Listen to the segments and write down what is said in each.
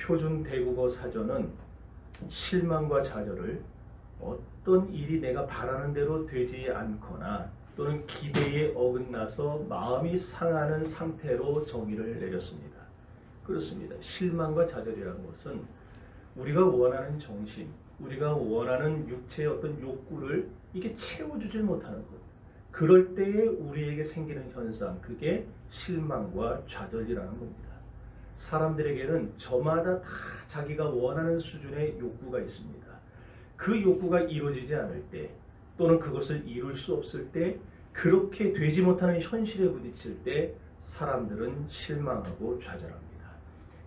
표준 대국어 사전은 실망과 좌절을 어떤 일이 내가 바라는 대로 되지 않거나 또는 기대에 어긋나서 마음이 상하는 상태로 정의를 내렸습니다. 그렇습니다. 실망과 좌절이라는 것은 우리가 원하는 정신, 우리가 원하는 육체의 어떤 욕구를 이게 채워주질 못하는 것. 그럴 때에 우리에게 생기는 현상, 그게 실망과 좌절이라는 겁니다. 사람들에게는 저마다 다 자기가 원하는 수준의 욕구가 있습니다. 그 욕구가 이루어지지 않을 때 또는 그것을 이룰 수 없을 때 그렇게 되지 못하는 현실에 부딪힐 때 사람들은 실망하고 좌절합니다.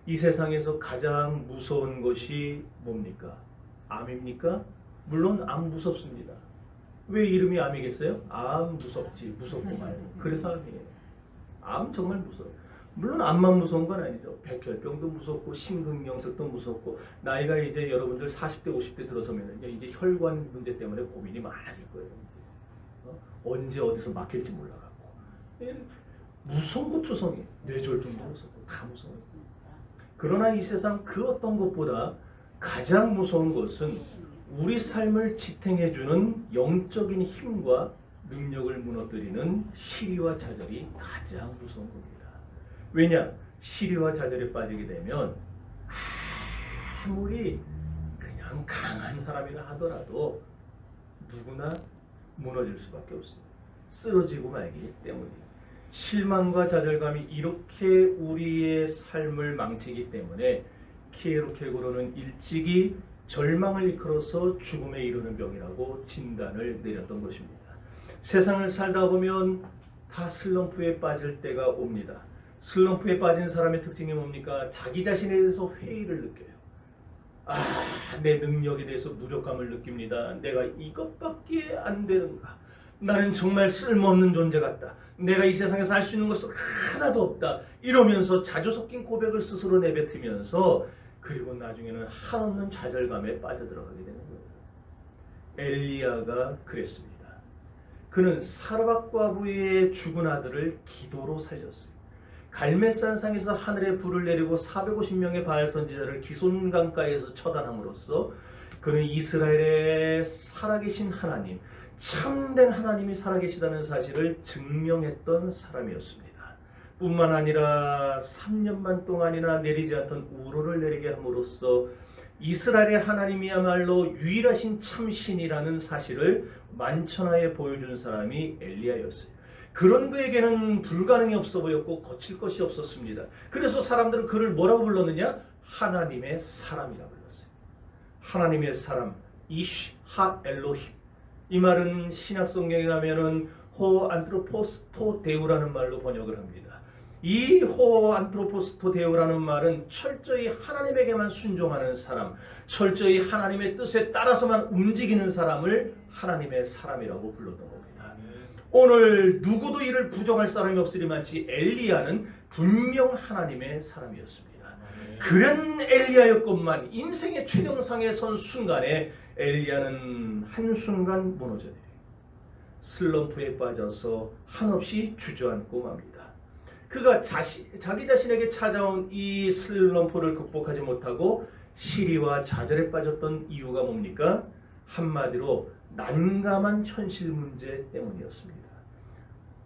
이 세상에서 가장 무서운 것이 뭡니까? 암입니까? 물론 암 무섭습니다. 왜 이름이 암이겠어요? 암 무섭지, 무섭고 말고. 그래서 암이에요. 암 정말 무서워요. 물론 암만 무서운 건 아니죠. 백혈병도 무섭고 심근경색도 무섭고 나이가 이제 여러분들 40대 50대 들어서면 이제 혈관 문제 때문에 고민이 많아질 거예요. 언제 어디서 막힐지 몰라갖고 무서운 것 투성이에요. 뇌졸중도 무섭고 다 무서워요. 그러나 이 세상 그 어떤 것보다 가장 무서운 것은 우리 삶을 지탱해주는 영적인 힘과 능력을 무너뜨리는 시리와 좌절이 가장 무서운 겁니다. 왜냐? 시리와 좌절에 빠지게 되면 아무리 그냥 강한 사람이라 하더라도 누구나 무너질 수밖에 없습니다. 쓰러지고 말기 때문이에요. 실망과 좌절감이 이렇게 우리의 삶을 망치기 때문에 키에로케고로는 일찍이 절망을 이끌어서 죽음에 이르는 병이라고 진단을 내렸던 것입니다. 세상을 살다 보면 다 슬럼프에 빠질 때가 옵니다. 슬럼프에 빠진 사람의 특징이 뭡니까? 자기 자신에 대해서 회의를 느껴요. 내 능력에 대해서 무력감을 느낍니다. 내가 이것밖에 안 되는가? 나는 정말 쓸모없는 존재 같다. 내가 이 세상에서 할 수 있는 것은 하나도 없다. 이러면서 자주 섞인 고백을 스스로 내뱉으면서 그리고 나중에는 한없는 좌절감에 빠져들어가게 되는 거예요. 엘리야가 그랬습니다. 그는 사르밧 과부의 죽은 아들을 기도로 살렸어요. 갈멜산상에서 하늘에 불을 내리고 450명의 바알 선지자를 기손 강가에서 처단함으로써 그는 이스라엘의 살아계신 하나님, 참된 하나님이 살아계시다는 사실을 증명했던 사람이었습니다. 뿐만 아니라 3년만 동안이나 내리지 않던 우로를 내리게 함으로써 이스라엘의 하나님이야말로 유일하신 참신이라는 사실을 만천하에 보여준 사람이 엘리야였어요. 그런 그에게는 불가능이 없어 보였고 거칠 것이 없었습니다. 그래서 사람들은 그를 뭐라고 불렀느냐? 하나님의 사람이라고 불렀어요. 하나님의 사람, 이쉬 하 엘로힘. 이 말은 신약 성경에 가면은 호 안트로포스토 데우라는 말로 번역을 합니다. 이 호 안트로포스토 데우라는 말은 철저히 하나님에게만 순종하는 사람, 철저히 하나님의 뜻에 따라서만 움직이는 사람을 하나님의 사람이라고 불렀던 겁니다. 오늘 누구도 이를 부정할 사람이 없으리만치 엘리야는 분명 하나님의 사람이었습니다. 그런 엘리야였건만 인생의 최정상에 선 순간에 엘리야는 한순간 무너져요. 슬럼프에 빠져서 한없이 주저앉고 맙니다. 그가 자기 자신에게 찾아온 이 슬럼프를 극복하지 못하고 시리와 좌절에 빠졌던 이유가 뭡니까? 한마디로 난감한 현실 문제 때문이었습니다.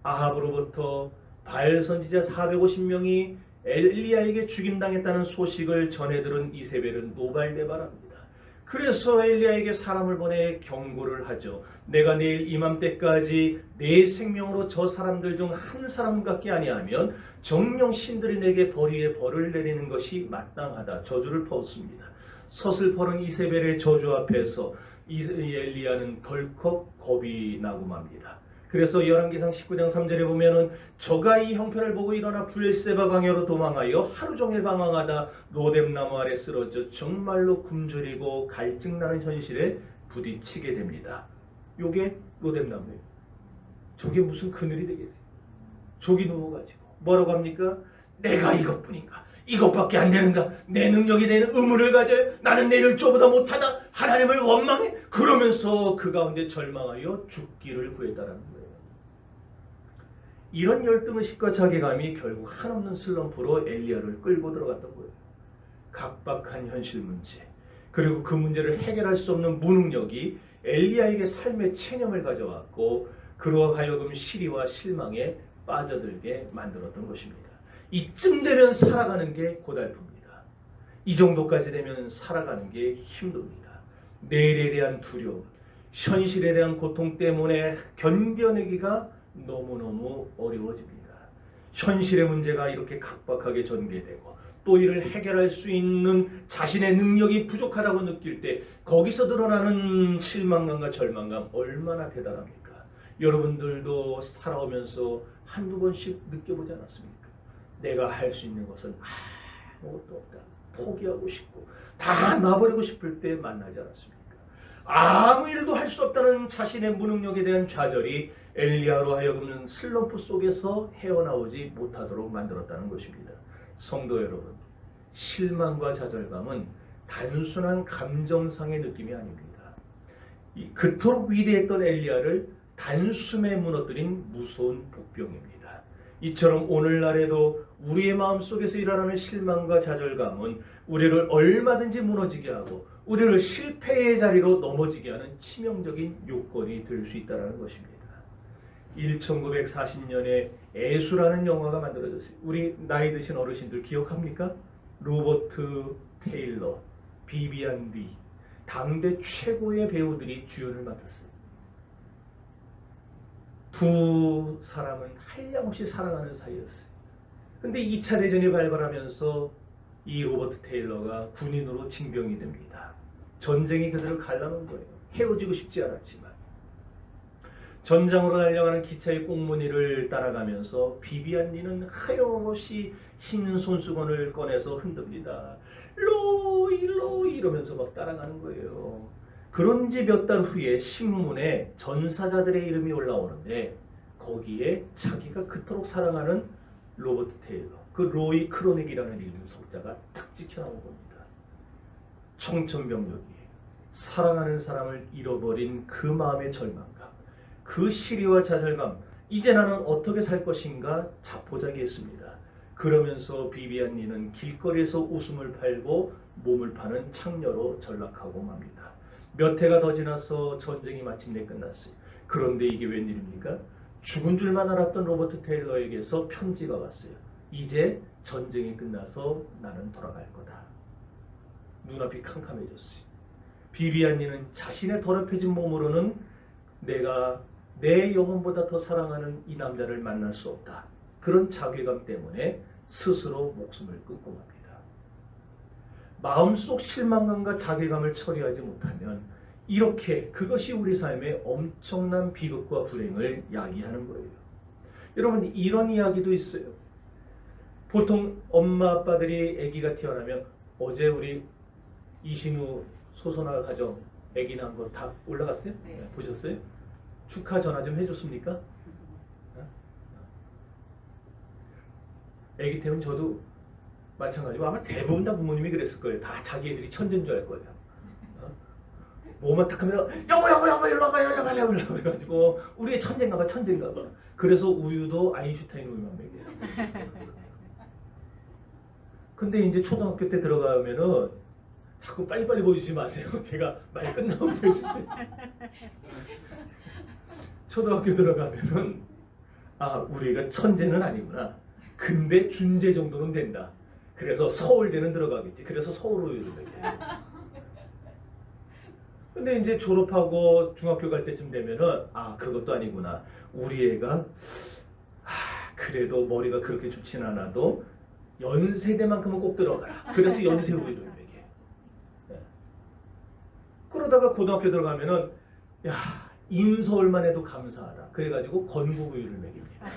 아합으로부터 바알 선지자 450명이 엘리야에게 죽임당했다는 소식을 전해 들은 이세벨은 노발대발합니다. 그래서 엘리야에게 사람을 보내 경고를 하죠. 내가 내일 이맘때까지 내 생명으로 저 사람들 중 한 사람밖에 아니하면 정령 신들이 내게 벌이에 벌을 내리는 것이 마땅하다. 저주를 퍼붓습니다. 서슬퍼른 이세벨의 저주 앞에서 엘리야는 덜컥 겁이 나고 맙니다. 그래서 열왕기상 19장 3절에 보면은 저가 이 형편을 보고 일어나 브엘세바 광야로 도망하여 하루 종일 방황하다 로뎀나무 아래 쓰러져 정말로 굶주리고 갈증나는 현실에 부딪히게 됩니다. 요게 로뎀나무예요. 저게 무슨 그늘이 되겠어요. 저기 누워가지고 뭐라고 합니까? 내가 이것뿐인가? 이것밖에 안 되는가? 내 능력이 되는 의무를 가져요? 나는 내일 저보다 못하다? 하나님을 원망해? 그러면서 그 가운데 절망하여 죽기를 구했다라는 거예요. 이런 열등의식과 자괴감이 결국 한없는 슬럼프로 엘리야를 끌고 들어갔던 거예요. 각박한 현실 문제, 그리고 그 문제를 해결할 수 없는 무능력이 엘리야에게 삶의 체념을 가져왔고 그로 하여금 시리와 실망에 빠져들게 만들었던 것입니다. 이쯤 되면 살아가는 게 고달픕니다. 이 정도까지 되면 살아가는 게 힘듭니다. 내일에 대한 두려움, 현실에 대한 고통 때문에 견뎌내기가 너무너무 어려워집니다. 현실의 문제가 이렇게 각박하게 전개되고 또 이를 해결할 수 있는 자신의 능력이 부족하다고 느낄 때 거기서 드러나는 실망감과 절망감 얼마나 대단합니까? 여러분들도 살아오면서 한두 번씩 느껴보지 않았습니까? 내가 할 수 있는 것은 아무것도 없다. 포기하고 싶고 다 놔버리고 싶을 때 만나지 않았습니까? 아무 일도 할 수 없다는 자신의 무능력에 대한 좌절이 엘리야로 하여금 슬럼프 속에서 헤어나오지 못하도록 만들었다는 것입니다. 성도 여러분, 실망과 좌절감은 단순한 감정상의 느낌이 아닙니다. 그토록 위대했던 엘리야를 단숨에 무너뜨린 무서운 복병입니다. 이처럼 오늘날에도 우리의 마음속에서 일어나는 실망과 좌절감은 우리를 얼마든지 무너지게 하고 우리를 실패의 자리로 넘어지게 하는 치명적인 요건이 될 수 있다는 것입니다. 1940년에 애수라는 영화가 만들어졌어요. 우리 나이 드신 어르신들 기억합니까? 로버트 테일러, 비비안 리, 당대 최고의 배우들이 주연을 맡았어요. 두 사람은 한량없이 사랑하는 사이였어요. 근데 2차 대전이 발발하면서 이 로버트 테일러가 군인으로 징병이 됩니다. 전쟁이 그들을 갈라놓은 거예요. 헤어지고 싶지 않았지만. 전장으로 달려가는 기차의 꽁무니를 따라가면서 비비안 리는 하염없이 흰 손수건을 꺼내서 흔듭니다. 로이 로이 이러면서 막 따라가는 거예요. 그런 지 몇 달 후에 신문에 전사자들의 이름이 올라오는데 거기에 자기가 그토록 사랑하는 로버트 테일러, 그 로이 크로닉이라는 이름 석자가 딱 찍혀나온 겁니다. 청천벽력이 사랑하는 사람을 잃어버린 그 마음의 절망감, 그 시리와 좌절감, 이제 나는 어떻게 살 것인가 자포자기했습니다. 그러면서 비비안 리는 길거리에서 웃음을 팔고 몸을 파는 창녀로 전락하고 맙니다. 몇 해가 더 지나서 전쟁이 마침내 끝났어요. 그런데 이게 웬일입니까? 죽은 줄만 알았던 로버트 테일러에게서 편지가 왔어요. 이제 전쟁이 끝나서 나는 돌아갈 거다. 눈앞이 캄캄해졌어요. 비비안 리는 자신의 더럽혀진 몸으로는 내가 내 영혼보다 더 사랑하는 이 남자를 만날 수 없다. 그런 자괴감 때문에 스스로 목숨을 끊고 맙니다. 마음속 실망감과 자괴감을 처리하지 못하면 이렇게 그것이 우리 삶의 엄청난 비극과 불행을 야기하는 거예요. 여러분, 이런 이야기도 있어요. 보통 엄마 아빠들이 아기가 태어나면 어제 우리 이신우 소선아 가정 아기 낳은 거 다 올라갔어요? 네. 보셨어요? 축하 전화 좀 해줬습니까? 아기 때문에 저도 마찬가지고 아마 대부분 다 부모님이 그랬을 거예요. 다 자기 애들이 천재인 줄 알 거예요. 뭐만 딱 하면 여보 일로 와봐 해가지고 우리의 천재인가 봐. 그래서 우유도 아인슈타인 우유만 먹여요. 근데 이제 초등학교 때 들어가면은 자꾸 빨리빨리 보여주지 마세요. 제가 말 끝나면 보여주세요. 초등학교 들어가면은 우리가 천재는 아니구나. 근데 준재 정도는 된다. 그래서 서울대는 들어가겠지. 그래서 서울 우유를 먹여요. 근데 이제 졸업하고 중학교 갈 때쯤 되면은 그것도 아니구나. 우리 애가 그래도 머리가 그렇게 좋진 않아도 연세대만큼은 꼭 들어가라. 그래서 연세 우유를 먹여. 네. 그러다가 고등학교 들어가면은 인서울만 해도 감사하다. 그래가지고 건국 우유를 먹입니다.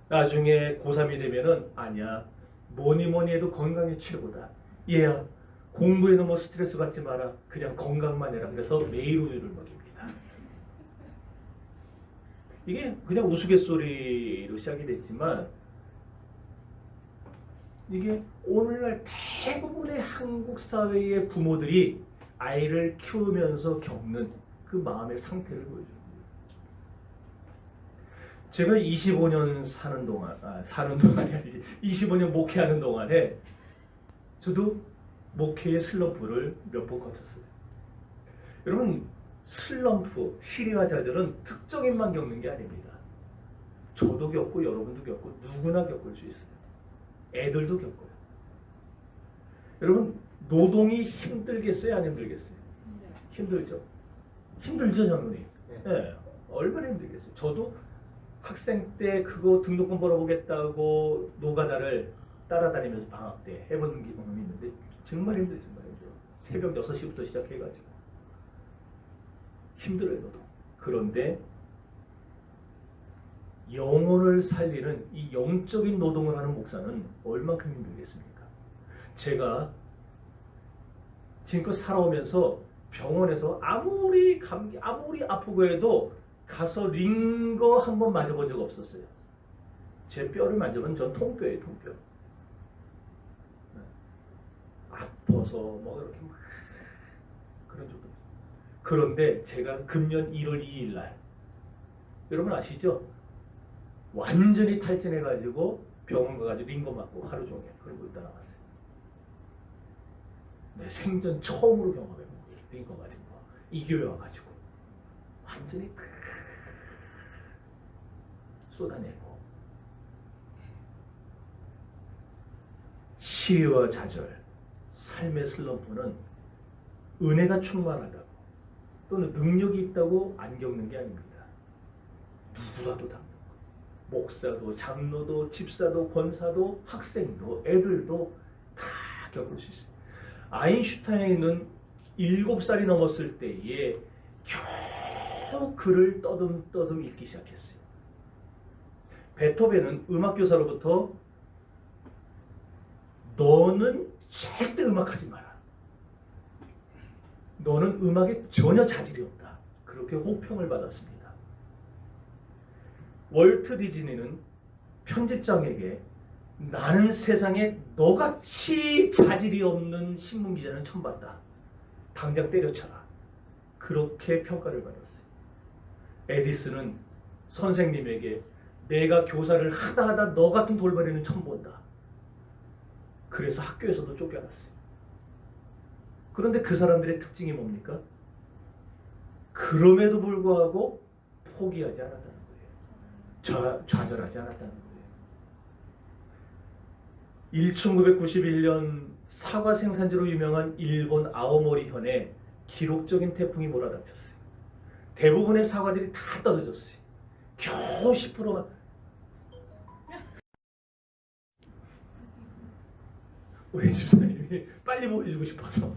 나중에 고3이 되면은 아니야. 뭐니 해도 건강이 최고다. 얘야. 공부에 너무 스트레스 받지 마라. 그냥 건강만 해라. 그래서 매일 우유를 먹입니다. 이게 그냥 우스갯소리로 시작이 됐지만 이게 오늘날 대부분의 한국 사회의 부모들이 아이를 키우면서 겪는 그 마음의 상태를 보여줍니다. 제가 25년 사는 동안이 아니지 25년 목회하는 동안에 저도 목회의 슬럼프를 몇 번 거쳤어요. 여러분, 슬럼프, 시리와 좌절은 특정인만 겪는 게 아닙니다. 저도 겪고 여러분도 겪고 누구나 겪을 수 있어요. 애들도 겪어요. 여러분, 노동이 힘들겠어요? 안 힘들겠어요? 힘들죠. 힘들죠, 장로님. 네, 얼마나 힘들겠어요. 저도 학생 때 그거 등록금 벌어보겠다고 노가다를 따라다니면서 방학 때 해본 경험이 있는데 정말 힘들어요. 정말 힘들어요. 새벽 6시부터 시작해가지고 힘들어요. 노동. 그런데 영혼을 살리는 이 영적인 노동을 하는 목사는 얼만큼 힘들겠습니까? 제가 지금껏 살아오면서 병원에서 아무리 감기, 아무리 아프고 해도 가서 링거 한 번 맞아본 적 없었어요. 제 뼈를 만져보면 전 통뼈예요, 통뼈. 아파서 뭐 이렇게 막 그런 적도 없어요. 그런데 제가 금년 1월 2일 날, 여러분 아시죠? 완전히 탈진해가지고 병원 가가지고 링거 맞고 하루 종일 그러고 있다 나왔어요. 내 생전 처음으로 경험해본 거예요. 링거 맞은 거. 이 교회 와가지고 완전히 쏟아내고. 시리와 좌절, 삶의 슬럼프는 은혜가 충만하다고 또는 능력이 있다고 안 겪는 게 아닙니다. 누구라도 다 목사도 장로도 집사도 권사도 학생도 애들도 다 겪을 수 있어요. 아인슈타인은 7살이 넘었을 때에 겨우 글을 떠듬떠듬 읽기 시작했어요. 베토벤은 음악교사로부터 너는 절대 음악하지 마라. 너는 음악에 전혀 자질이 없다. 그렇게 혹평을 받았습니다. 월트 디즈니는 편집장에게 나는 세상에 너같이 자질이 없는 신문기자는 처음 봤다. 당장 때려쳐라. 그렇게 평가를 받았어요. 에디슨은 선생님에게 내가 교사를 하다 너 같은 돌발이는 처음 본다. 그래서 학교에서도 쫓겨났어요. 그런데 그 사람들의 특징이 뭡니까? 그럼에도 불구하고 포기하지 않았다는 거예요. 좌절하지 않았다는 거예요. 1991년 사과 생산지로 유명한 일본 아오모리 현에 기록적인 태풍이 몰아닥쳤어요. 대부분의 사과들이 다 떨어졌어요. 겨우 10%만. 우리 집사님이 빨리 보여주고 싶어서.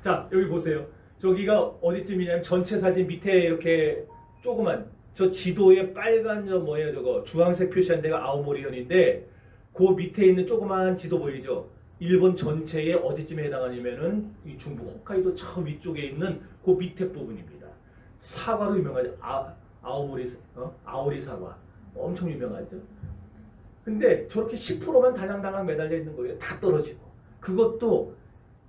자, 여기 보세요. 저기가 어디쯤이냐면 전체 사진 밑에 이렇게 조그만 저 지도에 빨간 저 뭐예요 저거 주황색 표시한 데가 아오모리현인데 그 밑에 있는 조그만 지도 보이죠? 일본 전체에 어디쯤에 해당하냐면은 이 중부 홋카이도 저 위쪽에 있는 그 밑에 부분입니다. 사과로 유명하죠. 아오리 사과 엄청 유명하죠. 근데 저렇게 10%만 달랑달랑 매달려 있는 거예요. 다 떨어지고. 그것도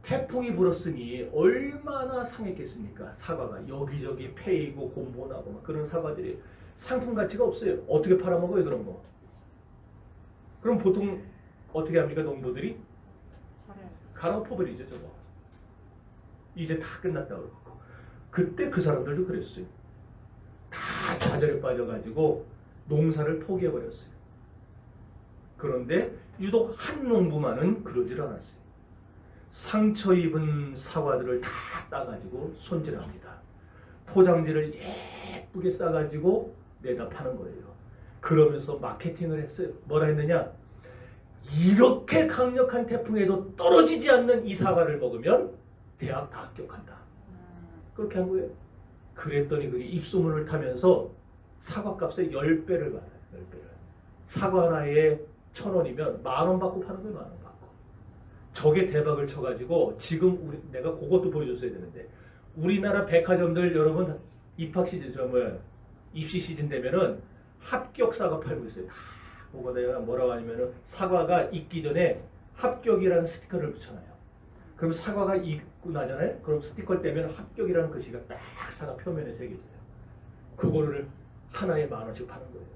태풍이 불었으니 얼마나 상했겠습니까? 사과가 여기저기 패이고 곰보나고 막 그런 사과들이 상품 가치가 없어요. 어떻게 팔아먹어요 그런 거? 그럼 보통 어떻게 합니까 농부들이? 갈아엎어버리죠 저거. 이제 다 끝났다고 그러고. 그때 그 사람들도 그랬어요. 다 좌절에 빠져가지고 농사를 포기해버렸어요. 그런데 유독 한 농부만은 그러질 않았어요. 상처 입은 사과들을 다 따가지고 손질합니다. 포장지를 예쁘게 싸가지고 내다 파는 거예요. 그러면서 마케팅을 했어요. 뭐라 했느냐? 이렇게 강력한 태풍에도 떨어지지 않는 이 사과를 먹으면 대학 다 합격한다. 그렇게 한 거예요. 그랬더니 그게 입소문을 타면서 사과값의 10배를 받아요. 10배를. 사과 하나에 1,000원이면 10,000원 받고 파는 거예요. 10,000원 받고. 저게 대박을 쳐가지고 지금 내가 그것도 보여줬어야 되는데 우리나라 백화점들 여러분 입학 시즌 입시 시즌 되면은 합격사과 팔고 있어요. 그거 내가 뭐라고 하냐면은 사과가 익기 전에 합격이라는 스티커를 붙여놔요. 그럼 사과가 익고 나잖아요. 그럼 스티커를 떼면 합격이라는 글씨가 딱 사과 표면에 새겨져요. 그거를 하나에 10,000원씩 파는 거예요.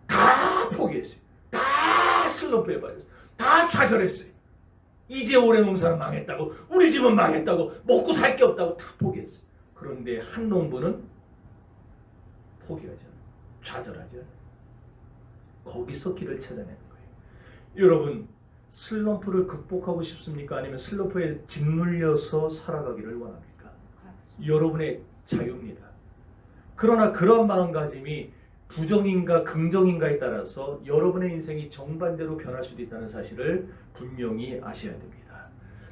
다 포기했어요. 다 슬럼프에 빠졌어요. 다 좌절했어요. 이제 올해 농사는 망했다고, 우리 집은 망했다고, 먹고 살 게 없다고 다 포기했어요. 그런데 한 농부는 포기하지 않아요. 좌절하지 않아요. 거기서 길을 찾아내는 거예요. 여러분, 슬럼프를 극복하고 싶습니까? 아니면 슬럼프에 짓눌려서 살아가기를 원합니까? 여러분의 자유입니다. 그러나 그런 마음가짐이 부정인가 긍정인가에 따라서 여러분의 인생이 정반대로 변할 수도 있다는 사실을 분명히 아셔야 됩니다.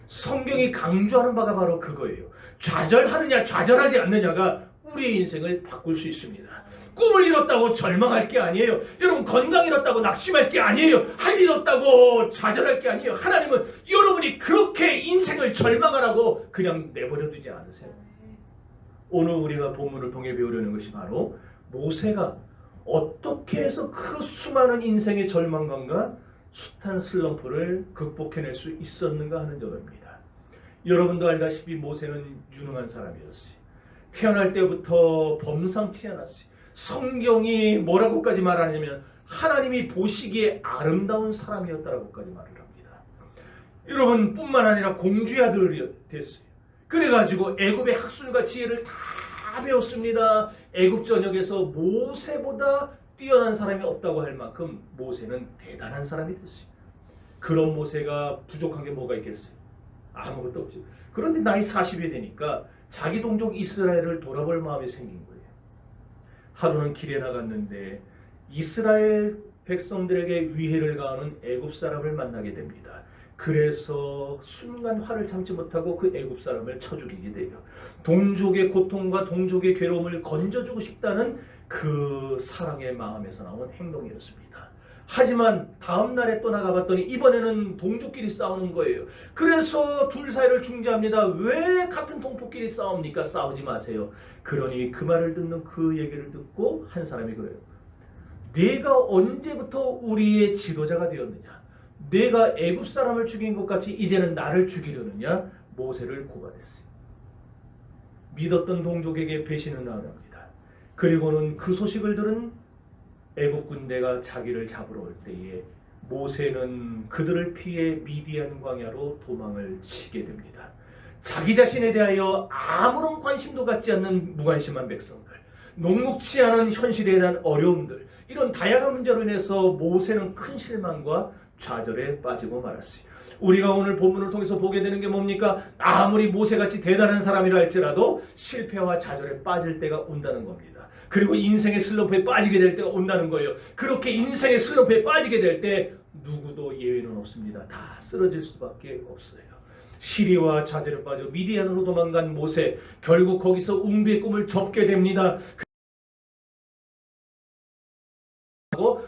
성경이 강조하는 바가 바로 그거예요. 좌절하느냐 좌절하지 않느냐가 우리의 인생을 바꿀 수 있습니다. 꿈을 잃었다고 절망할 게 아니에요. 여러분, 건강 잃었다고 낙심할 게 아니에요. 할 일 없다고 좌절할 게 아니에요. 하나님은 여러분이 그렇게 인생을 절망하라고 그냥 내버려 두지 않으세요. 오늘 우리가 본문을 통해 배우려는 것이 바로 모세가 어떻게 해서 그 수많은 인생의 절망감과 숱한 슬럼프를 극복해낼 수 있었는가 하는 점입니다. 여러분도 알다시피 모세는 유능한 사람이었어요. 태어날 때부터 범상치 않았어요. 성경이 뭐라고까지 말하냐면 하나님이 보시기에 아름다운 사람이었다라고까지 말을 합니다. 여러분, 뿐만 아니라 공주의 아들이 됐어요. 그래가지고 애굽의 학술과 지혜를 다 배웠습니다. 애굽 전역에서 모세보다 뛰어난 사람이 없다고 할 만큼 모세는 대단한 사람이 됐어요. 그런 모세가 부족한 게 뭐가 있겠어요? 아무것도 없죠. 그런데 나이 40이 되니까 자기 동족 이스라엘을 돌아볼 마음이 생긴 거예요. 하루는 길에 나갔는데 이스라엘 백성들에게 위해를 가하는 애굽 사람을 만나게 됩니다. 그래서 순간 화를 참지 못하고 그 애굽 사람을 쳐 죽이게 돼요. 동족의 고통과 동족의 괴로움을 건져주고 싶다는 그 사랑의 마음에서 나온 행동이었습니다. 하지만 다음 날에 또 나가봤더니 이번에는 동족끼리 싸우는 거예요. 그래서 둘 사이를 중재합니다. 왜 같은 동족끼리 싸웁니까? 싸우지 마세요. 그러니 그 말을 듣는 그 얘기를 듣고 한 사람이 그래요. 내가 언제부터 우리의 지도자가 되었느냐? 내가 애굽 사람을 죽인 것 같이 이제는 나를 죽이려느냐? 모세를 고발했어요. 믿었던 동족에게 배신을 당합니다. 그리고는 그 소식을 들은 애굽 군대가 자기를 잡으러 올 때에 모세는 그들을 피해 미디안 광야로 도망을 치게 됩니다. 자기 자신에 대하여 아무런 관심도 갖지 않는 무관심한 백성들, 녹록치 않은 현실에 대한 어려움들, 이런 다양한 문제로 인해서 모세는 큰 실망과 좌절에 빠지고 말았어요. 우리가 오늘 본문을 통해서 보게 되는 게 뭡니까? 아무리 모세같이 대단한 사람이라 할지라도 실패와 좌절에 빠질 때가 온다는 겁니다. 그리고 인생의 슬럼프에 빠지게 될 때가 온다는 거예요. 그렇게 인생의 슬럼프에 빠지게 될 때 누구도 예외는 없습니다. 다 쓰러질 수밖에 없어요. 시리와 좌절에 빠져 미디안으로 도망간 모세, 결국 거기서 웅비의 꿈을 접게 됩니다.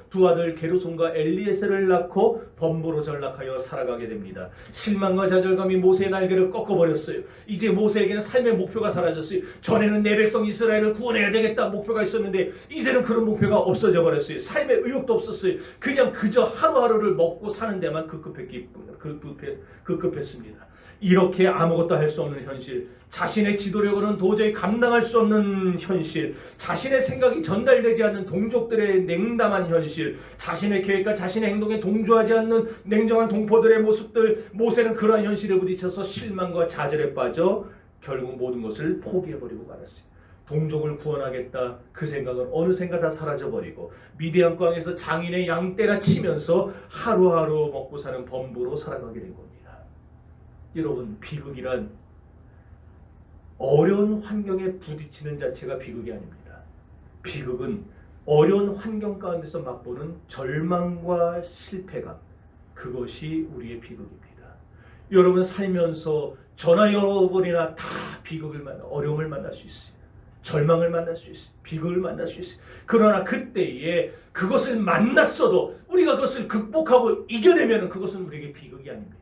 두 아들 게르손과 엘리에셀을 낳고 범부로 전락하여 살아가게 됩니다. 실망과 좌절감이 모세의 날개를 꺾어버렸어요. 이제 모세에게는 삶의 목표가 사라졌어요. 전에는 내 백성 이스라엘을 구원해야 되겠다 목표가 있었는데 이제는 그런 목표가 없어져 버렸어요. 삶의 의욕도 없었어요. 그냥 그저 하루하루를 먹고 사는 데만 급급했습니다. 이렇게 아무것도 할 수 없는 현실, 자신의 지도력으로는 도저히 감당할 수 없는 현실, 자신의 생각이 전달되지 않는 동족들의 냉담한 현실, 자신의 계획과 자신의 행동에 동조하지 않는 냉정한 동포들의 모습들, 모세는 그러한 현실에 부딪혀서 실망과 좌절에 빠져 결국 모든 것을 포기해버리고 말았어요. 동족을 구원하겠다 그 생각은 어느샌가 다 사라져버리고 미디안 광에서 장인의 양떼가 치면서 하루하루 먹고 사는 범부로 살아가게 된 겁니다. 여러분, 비극이란 어려운 환경에 부딪히는 자체가 비극이 아닙니다. 비극은 어려운 환경 가운데서 맛보는 절망과 실패감, 그것이 우리의 비극입니다. 여러분, 살면서 저나 여러분이나 다 비극을 어려움을 만날 수 있어요. 절망을 만날 수 있어요. 비극을 만날 수 있어요. 그러나 그때에 그것을 만났어도 우리가 그것을 극복하고 이겨내면 그것은 우리에게 비극이 아닙니다.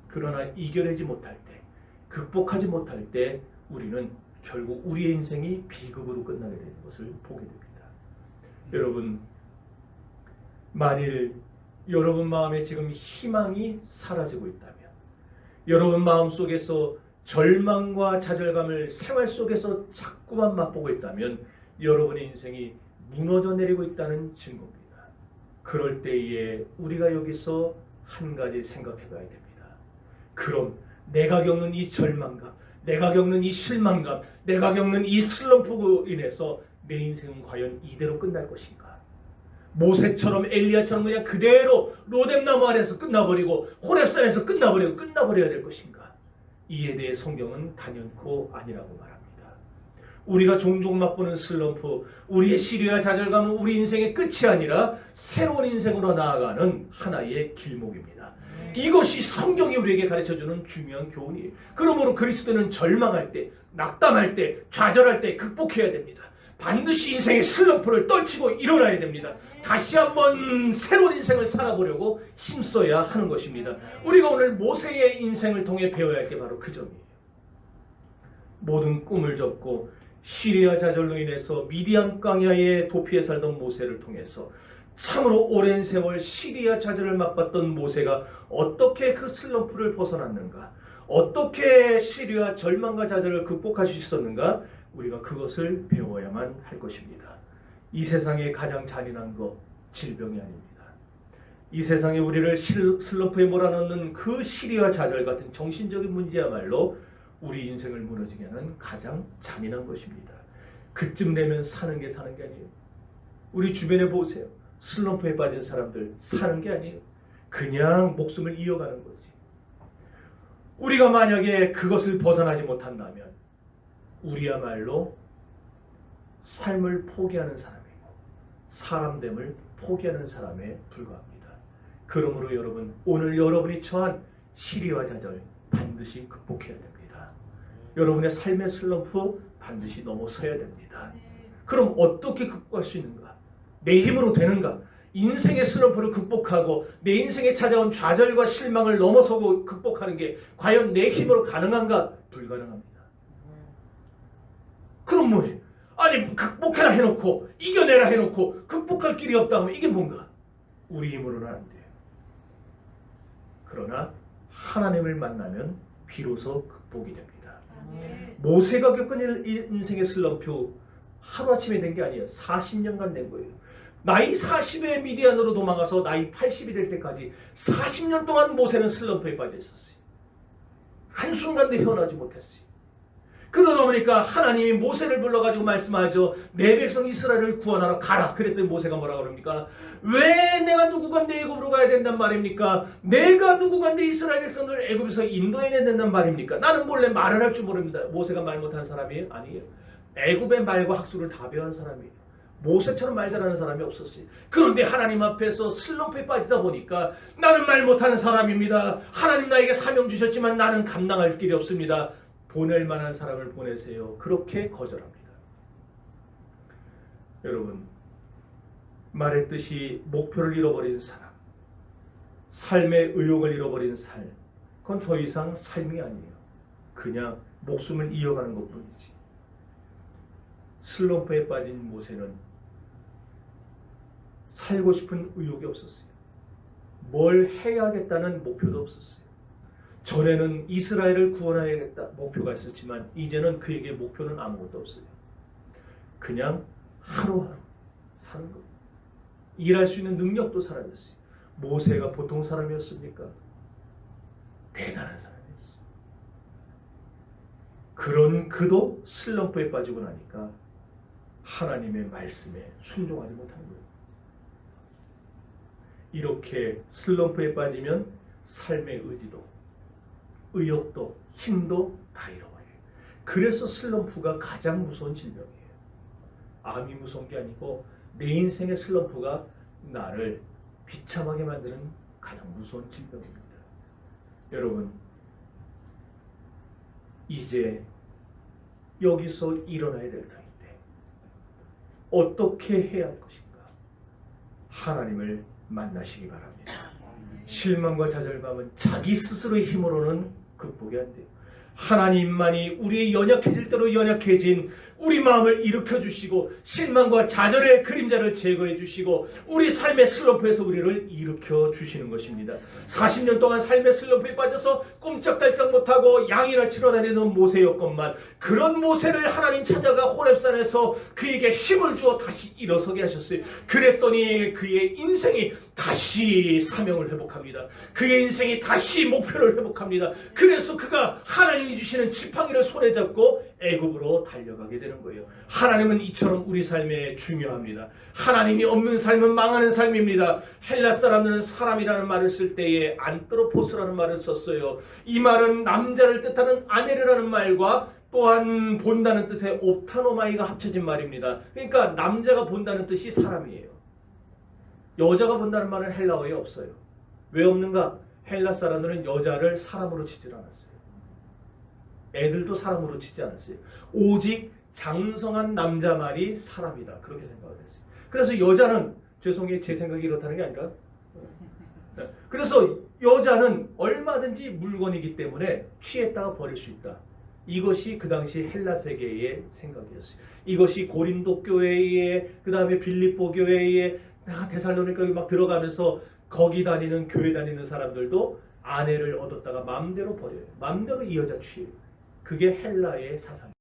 그러나 이겨내지 못할 때, 극복하지 못할 때 우리는 결국 우리의 인생이 비극으로 끝나게 되는 것을 보게 됩니다. 여러분, 만일 여러분 마음에 지금 희망이 사라지고 있다면, 여러분 마음속에서 절망과 좌절감을 생활 속에서 자꾸만 맛보고 있다면 여러분의 인생이 무너져 내리고 있다는 증거입니다. 그럴 때에 우리가 여기서 한 가지 생각해 봐야 됩니다. 그럼 내가 겪는 이 절망감, 내가 겪는 이 실망감, 내가 겪는 이 슬럼프로 인해서 내 인생은 과연 이대로 끝날 것인가? 모세처럼 엘리야처럼 그냥 그대로 로뎀나무 아래서 끝나버리고 호렙산에서 끝나버려야 될 것인가? 이에 대해 성경은 단연코 아니라고 말합니다. 우리가 종종 맛보는 슬럼프, 우리의 시련과 좌절감은 우리 인생의 끝이 아니라 새로운 인생으로 나아가는 하나의 길목입니다. 이것이 성경이 우리에게 가르쳐주는 중요한 교훈이에요. 그러므로 그리스도는 절망할 때, 낙담할 때, 좌절할 때 극복해야 됩니다. 반드시 인생의 슬럼프를 떨치고 일어나야 됩니다. 다시 한번 새로운 인생을 살아보려고 힘써야 하는 것입니다. 우리가 오늘 모세의 인생을 통해 배워야 할 게 바로 그 점이에요. 모든 꿈을 접고 시리아 좌절로 인해서 미디안 광야의 도피에 살던 모세를 통해서 참으로 오랜 세월 시리아 좌절을 맛봤던 모세가 어떻게 그 슬럼프를 벗어났는가, 어떻게 시리아 절망과 좌절을 극복할 수 있었는가, 우리가 그것을 배워야만 할 것입니다. 이 세상에 가장 잔인한 것, 질병이 아닙니다. 이 세상에 우리를 슬럼프에 몰아넣는 그 시리아 좌절 같은 정신적인 문제야말로 우리 인생을 무너지게 하는 가장 잔인한 것입니다. 그쯤 되면 사는 게 아니에요. 우리 주변에 보세요. 슬럼프에 빠진 사람들 사는 게 아니에요. 그냥 목숨을 이어가는 거지. 우리가 만약에 그것을 벗어나지 못한다면 우리야말로 삶을 포기하는 사람이고 사람됨을 포기하는 사람에 불과합니다. 그러므로 여러분, 오늘 여러분이 처한 시리아 좌절 반드시 극복해야 됩니다. 여러분의 삶의 슬럼프 반드시 넘어서야 됩니다. 그럼 어떻게 극복할 수 있는가? 내 힘으로 되는가? 인생의 슬럼프를 극복하고 내 인생에 찾아온 좌절과 실망을 넘어서고 극복하는 게 과연 내 힘으로 가능한가? 불가능합니다. 그럼 뭐해? 아니 극복해라 해놓고 이겨내라 해놓고 극복할 길이 없다 하면 이게 뭔가? 우리 힘으로는 안 돼요. 그러나 하나님을 만나면 비로소 극복이 됩니다. 모세가 겪은 인생의 슬럼프 하루아침에 된 게 아니에요. 40년간 된 거예요. 나이 40에 미디안으로 도망가서 나이 80이 될 때까지 40년 동안 모세는 슬럼프에 빠져 있었어요. 한순간도 헤어나지 못했어요. 그러다 보니까 하나님이 모세를 불러가지고 말씀하죠. 내 백성 이스라엘을 구원하러 가라. 그랬더니 모세가 뭐라고 그럽니까? 왜 내가 누구간데 애굽으로 가야 된단 말입니까? 내가 누구간데 이스라엘 백성들을 애굽에서 인도해내야 된단 말입니까? 나는 원래 말을 할 줄 모릅니다. 모세가 말 못하는 사람이에요? 아니에요. 애굽의 말과 학술을 다 배운 사람이에요. 모세처럼 말 잘하는 사람이 없었어요. 그런데 하나님 앞에서 슬럼프에 빠지다 보니까 나는 말 못하는 사람입니다. 하나님 나에게 사명 주셨지만 나는 감당할 길이 없습니다. 보낼 만한 사람을 보내세요. 그렇게 거절합니다. 여러분, 말했듯이 목표를 잃어버린 사람, 삶의 의욕을 잃어버린 삶, 그건 더 이상 삶이 아니에요. 그냥 목숨을 이어가는 것뿐이지. 슬럼프에 빠진 모세는 살고 싶은 의욕이 없었어요. 뭘 해야겠다는 목표도 없었어요. 전에는 이스라엘을 구원해야겠다 목표가 있었지만 이제는 그에게 목표는 아무것도 없어요. 그냥 하루하루 사는 것. 일할 수 있는 능력도 사라졌어요. 모세가 보통 사람이었습니까? 대단한 사람이었어요. 그런 그도 슬럼프에 빠지고 나니까 하나님의 말씀에 순종하지 못하는 거예요. 이렇게 슬럼프에 빠지면 삶의 의지도 의욕도 힘도 다 잃어버려요. 그래서 슬럼프가 가장 무서운 질병이에요. 암이 무서운 게 아니고 내 인생의 슬럼프가 나를 비참하게 만드는 가장 무서운 질병입니다. 여러분, 이제 여기서 일어나야 될 터인데 어떻게 해야 할 것인가? 하나님을 만나시기 바랍니다. 실망과 좌절감은 자기 스스로의 힘으로는 극복이 안 돼요. 하나님만이 우리의 연약해질 대로 연약해진 우리 마음을 일으켜 주시고 실망과 좌절의 그림자를 제거해 주시고 우리 삶의 슬럼프에서 우리를 일으켜 주시는 것입니다. 40년 동안 삶의 슬럼프에 빠져서 꼼짝달싹 못하고 양이나 치러 다니는 모세였건만 그런 모세를 하나님 찾아가 호렙산에서 그에게 힘을 주어 다시 일어서게 하셨어요. 그랬더니 그의 인생이 다시 사명을 회복합니다. 그의 인생이 다시 목표를 회복합니다. 그래서 그가 하나님이 주시는 지팡이를 손에 잡고 애굽으로 달려가게 되는 거예요. 하나님은 이처럼 우리 삶에 중요합니다. 하나님이 없는 삶은 망하는 삶입니다. 헬라 사람들은 사람이라는 말을 쓸 때에 안트로포스라는 말을 썼어요. 이 말은 남자를 뜻하는 아네르라는 말과 또한 본다는 뜻의 옵타노마이가 합쳐진 말입니다. 그러니까 남자가 본다는 뜻이 사람이에요. 여자가 본다는 말은 헬라어에 없어요. 왜 없는가? 헬라 사람들은 여자를 사람으로 치질 않았어요. 애들도 사람으로 치지 않았어요. 오직 장성한 남자 말이 사람이다. 그렇게 생각을 했어요. 그래서 여자는, 죄송해요, 제 생각이 이렇다는 게 아니라, 그래서 여자는 얼마든지 물건이기 때문에 취했다가 버릴 수 있다. 이것이 그 당시 헬라 세계의 생각이었어요. 이것이 고린도 교회에, 그 다음에 빌립보 교회에, 데살로니가 막 들어가면서 거기 다니는 교회 다니는 사람들도 아내를 얻었다가 마음대로 버려요. 마음대로 이 여자 취해요. 그게 헬라의 사상이에요.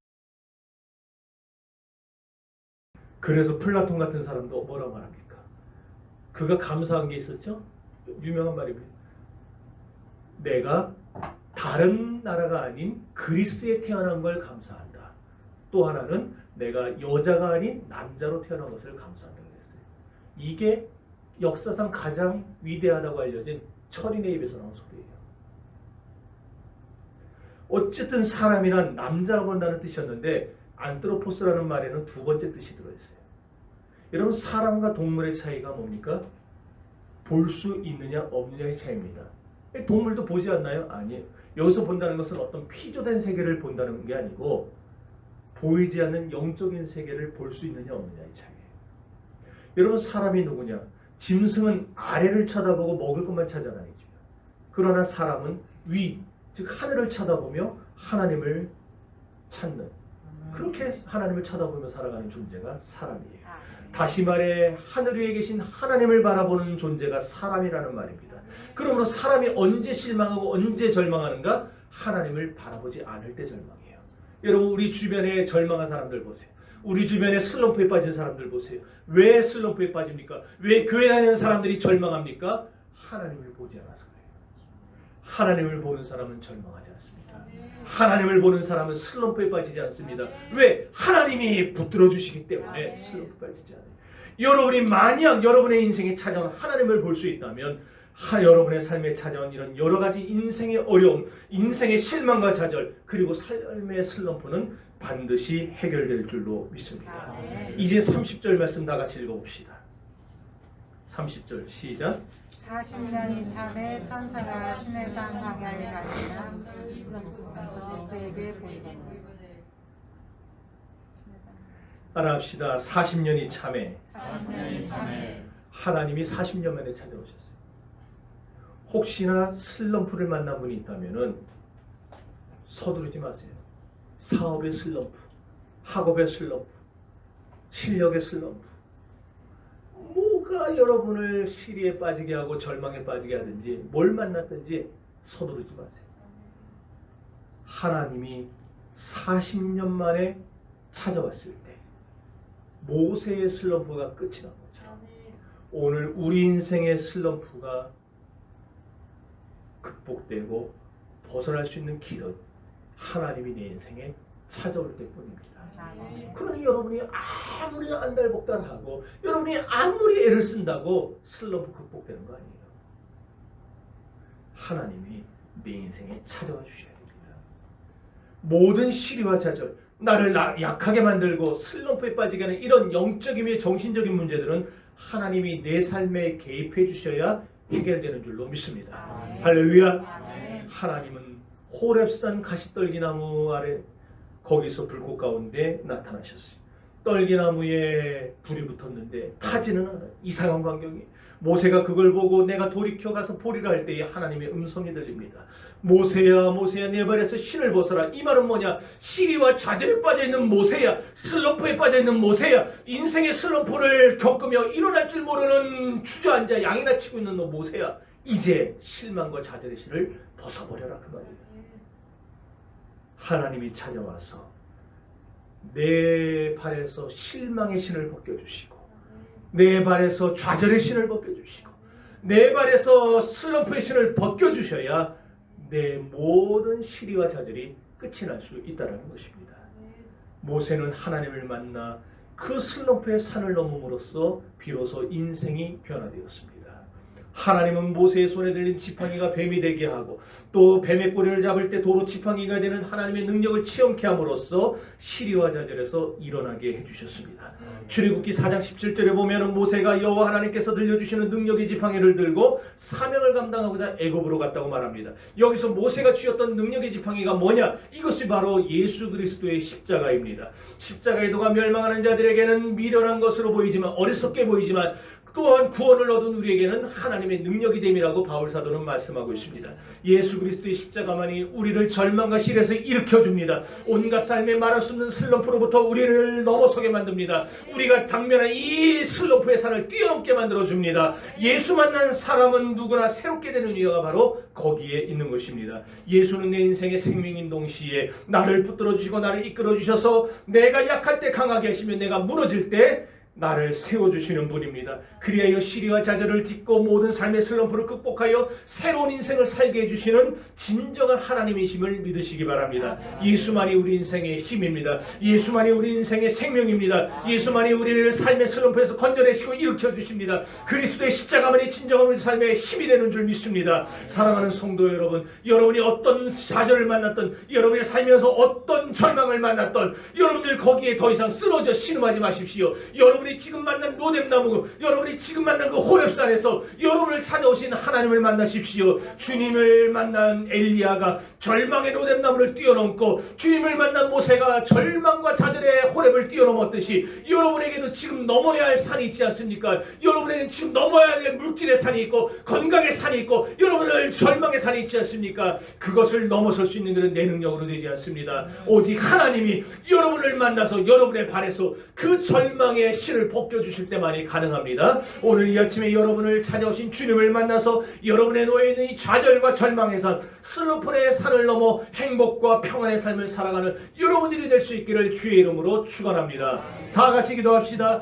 그래서 플라톤 같은 사람도 뭐라고 말합니까? 그가 감사한 게 있었죠? 유명한 말이고요. 내가 다른 나라가 아닌 그리스에 태어난 걸 감사한다. 또 하나는 내가 여자가 아닌 남자로 태어난 것을 감사한다고 했어요. 이게 역사상 가장 위대하다고 알려진 철인의 입에서 나온 소리예요. 어쨌든 사람이란 남자가 본다는 뜻이었는데 안트로포스라는 말에는 두 번째 뜻이 들어있어요. 여러분, 사람과 동물의 차이가 뭡니까? 볼 수 있느냐 없느냐의 차이입니다. 동물도 보지 않나요? 아니에요. 여기서 본다는 것은 어떤 피조된 세계를 본다는 게 아니고 보이지 않는 영적인 세계를 볼 수 있느냐 없느냐의 차이예요. 여러분, 사람이 누구냐? 짐승은 아래를 쳐다보고 먹을 것만 찾아다니죠. 그러나 사람은 위, 즉 하늘을 쳐다보며 하나님을 찾는, 그렇게 하나님을 쳐다보며 살아가는 존재가 사람이에요. 다시 말해 하늘 위에 계신 하나님을 바라보는 존재가 사람이라는 말입니다. 그러므로 사람이 언제 실망하고 언제 절망하는가? 하나님을 바라보지 않을 때 절망해요. 여러분, 우리 주변에 절망한 사람들 보세요. 우리 주변에 슬럼프에 빠진 사람들 보세요. 왜 슬럼프에 빠집니까? 왜 교회 다니는 사람들이 절망합니까? 하나님을 보지 않아서 그래요. 하나님을 보는 사람은 절망하지 않습니다. 하나님을 보는 사람은 슬럼프에 빠지지 않습니다. 왜? 하나님이 붙들어 주시기 때문에 슬럼프에 빠지지 않아요. 여러분이 만약 여러분의 인생에 찾아온 하나님을 볼 수 있다면 여러분의 삶에 찾아온 이런 여러 가지 인생의 어려움, 인생의 실망과 좌절, 그리고 삶의 슬럼프는 반드시 해결될 줄로 믿습니다. 이제 30절 말씀 다 같이 읽어봅시다. 30절 시작. 40년이 참에 천사가 신의 산 광야에 가니라 모세에게 보이더라. 따라합시다. 40년이 참에. 40년이 참에 하나님이 40년 만에 찾아오셨어요. 혹시나 슬럼프를 만난 분이 있다면 서두르지 마세요. 사업의 슬럼프, 학업의 슬럼프, 실력의 슬럼프, 뭐가 여러분을 시리에 빠지게 하고 절망에 빠지게 하든지 뭘 만났든지 서두르지 마세요. 하나님이 40년 만에 찾아왔을 때 모세의 슬럼프가 끝이 난 거죠. 오늘 우리 인생의 슬럼프가 극복되고 벗어날 수 있는 길은 하나님이 내 인생에 찾아올 때뿐입니다. 그러니 여러분이 아무리 안달복달하고 여러분이 아무리 애를 쓴다고 슬럼프 극복되는 거 아니에요. 하나님이 내 인생에 찾아와 주셔야 됩니다. 모든 시리와 좌절, 나를 약하게 만들고 슬럼프에 빠지게 하는 이런 영적이며 정신적인 문제들은 하나님이 내 삶에 개입해 주셔야 해결되는 줄로 믿습니다. 할렐루야. 하나님은 호렙산 가시떨기나무 아래 거기서 불꽃 가운데 나타나셨어요. 떨기나무에 불이 붙었는데 타지는 않아요. 이상한 광경이 모세가 그걸 보고 내가 돌이켜 가서 보리라 할 때에 하나님의 음성이 들립니다. 모세야 모세야 내 발에서 신을 벗어라. 이 말은 뭐냐? 시리와 좌절에 빠져있는 모세야, 슬럼프에 빠져있는 모세야, 인생의 슬럼프를 겪으며 일어날 줄 모르는 주저앉아 양이나 치고 있는 너 모세야, 이제 실망과 좌절의 신을 벗어버려라, 그 말이에요. 하나님이 찾아와서 내 발에서 실망의 신을 벗겨주시고, 내 발에서 좌절의 신을 벗겨주시고, 내 발에서 슬럼프의 신을 벗겨주셔야 내 모든 시리와 좌절이 끝이 날 수 있다는 것입니다. 모세는 하나님을 만나 그 슬럼프의 산을 넘음으로써 비로소 인생이 변화되었습니다. 하나님은 모세의 손에 들린 지팡이가 뱀이 되게 하고, 또 뱀의 꼬리를 잡을 때 도로 지팡이가 되는 하나님의 능력을 체험케 함으로써 시리와 좌절에서 일어나게 해주셨습니다. 출애굽기 4장 17절에 보면 모세가 여호와 하나님께서 들려주시는 능력의 지팡이를 들고 사명을 감당하고자 애굽으로 갔다고 말합니다. 여기서 모세가 쥐었던 능력의 지팡이가 뭐냐? 이것이 바로 예수 그리스도의 십자가입니다. 십자가의 도가 멸망하는 자들에게는 미련한 것으로 보이지만, 어리석게 보이지만, 또한 구원을 얻은 우리에게는 하나님의 능력이 됨이라고 바울사도는 말씀하고 있습니다. 예수 그리스도의 십자가만이 우리를 절망과 실에서 일으켜줍니다. 온갖 삶에 말할 수 없는 슬럼프로부터 우리를 넘어서게 만듭니다. 우리가 당면한 이 슬럼프의 산을 뛰어넘게 만들어줍니다. 예수 만난 사람은 누구나 새롭게 되는 이유가 바로 거기에 있는 것입니다. 예수는 내 인생의 생명인 동시에 나를 붙들어 주시고 나를 이끌어 주셔서 내가 약할 때 강하게 하시며 내가 무너질 때 나를 세워주시는 분입니다. 그리하여 시리와 좌절을 딛고 모든 삶의 슬럼프를 극복하여 새로운 인생을 살게 해주시는 진정한 하나님이심을 믿으시기 바랍니다. 예수만이 우리 인생의 힘입니다. 예수만이 우리 인생의 생명입니다. 예수만이 우리를 삶의 슬럼프에서 건져내시고 일으켜주십니다. 그리스도의 십자가만이 진정한 우리 삶의 힘이 되는 줄 믿습니다. 사랑하는 성도 여러분, 여러분이 어떤 좌절을 만났던, 여러분의 살면서 어떤 절망을 만났던, 여러분들 거기에 더 이상 쓰러져 신음하지 마십시오. 여러분이 지금 만난 로뎀나무, 여러분이 지금 만난 그 호렙산에서 여러분을 찾아오신 하나님을 만나십시오. 주님을 만난 엘리야가 절망의 로뎀나무를 뛰어넘고, 주님을 만난 모세가 절망과 좌절의 호렙을 뛰어넘었듯이 여러분에게도 지금 넘어야 할 산이 있지 않습니까? 여러분에게는 지금 넘어야 할 물질의 산이 있고 건강의 산이 있고 여러분의 절망의 산이 있지 않습니까? 그것을 넘어설 수 있는 것은 내 능력으로 되지 않습니다. 오직 하나님이 여러분을 만나서 여러분의 발에서 그 절망의 실을 벗겨주실 때만이 가능합니다. 오늘 이 아침에 여러분을 찾아오신 주님을 만나서 여러분의 놓여있는 이 좌절과 절망의 산, 슬럼프의 산을 넘어 행복과 평안의 삶을 살아가는 여러분들이 될 수 있기를 주의 이름으로 축원합니다. 다 같이 기도합시다.